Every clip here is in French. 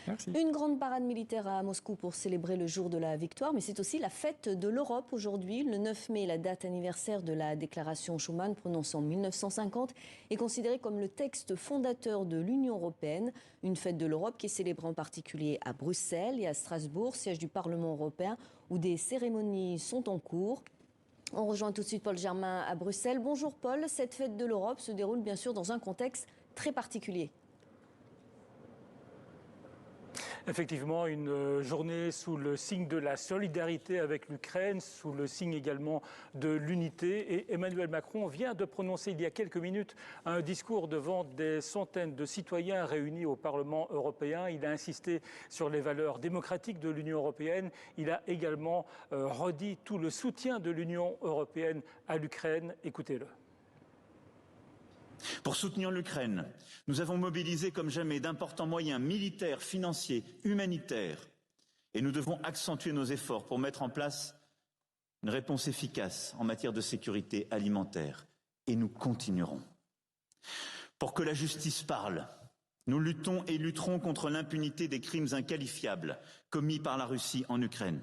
Merci. Une grande parade militaire à Moscou pour célébrer le jour de la victoire, mais c'est aussi la fête de l'Europe aujourd'hui. Le 9 mai, la date anniversaire de la déclaration Schuman prononcée en 1950, est considérée comme le texte fondateur de l'Union européenne. Une fête de l'Europe qui est célébrée en particulier à Bruxelles et à Strasbourg, siège du Parlement européen, où des cérémonies sont en cours. On rejoint tout de suite Paul Germain à Bruxelles. Bonjour Paul, cette fête de l'Europe se déroule bien sûr dans un contexte très particulier. Effectivement, une journée sous le signe de la solidarité avec l'Ukraine, sous le signe également de l'unité. Et Emmanuel Macron vient de prononcer il y a quelques minutes un discours devant des centaines de citoyens réunis au Parlement européen. Il a insisté sur les valeurs démocratiques de l'Union européenne. Il a également redit tout le soutien de l'Union européenne à l'Ukraine. Écoutez-le. Pour soutenir l'Ukraine, nous avons mobilisé comme jamais d'importants moyens militaires, financiers, humanitaires. Et nous devons accentuer nos efforts pour mettre en place une réponse efficace en matière de sécurité alimentaire. Et nous continuerons. Pour que la justice parle, nous luttons et lutterons contre l'impunité des crimes inqualifiables commis par la Russie en Ukraine.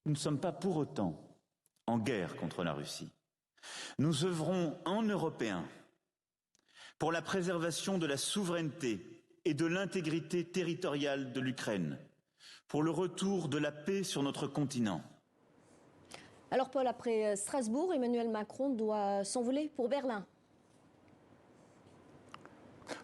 Nous ne sommes pas pour autant en guerre contre la Russie. Nous œuvrons en Européens pour la préservation de la souveraineté et de l'intégrité territoriale de l'Ukraine, pour le retour de la paix sur notre continent. Alors Paul, après Strasbourg, Emmanuel Macron doit s'envoler pour Berlin.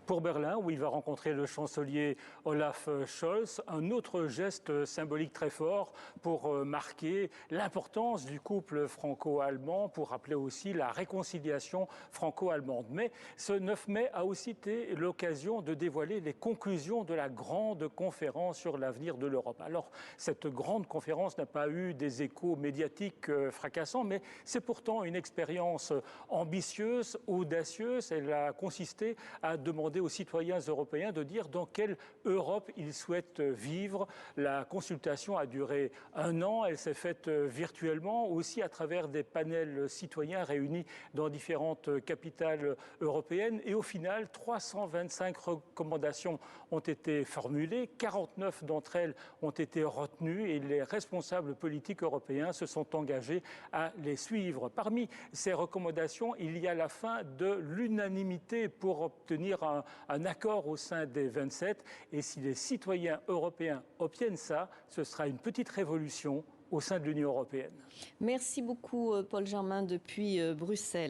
Pour Berlin, où il va rencontrer le chancelier Olaf Scholz, un autre geste symbolique très fort pour marquer l'importance du couple franco-allemand, pour rappeler aussi la réconciliation franco-allemande. Mais ce 9 mai a aussi été l'occasion de dévoiler les conclusions de la grande conférence sur l'avenir de l'Europe. Alors, cette grande conférence n'a pas eu des échos médiatiques fracassants, mais c'est pourtant une expérience ambitieuse, audacieuse. Elle a consisté à demander aux citoyens européens de dire dans quelle Europe ils souhaitent vivre. La consultation a duré 1 an, elle s'est faite virtuellement, aussi à travers des panels citoyens réunis dans différentes capitales européennes. Et au final, 325 recommandations ont été formulées, 49 d'entre elles ont été retenues et les responsables politiques européens se sont engagés à les suivre. Parmi ces recommandations, il y a la fin de l'unanimité pour obtenir un accord au sein des 27. Et si les citoyens européens obtiennent ça, ce sera une petite révolution au sein de l'Union européenne. Merci beaucoup Paul Germain depuis Bruxelles.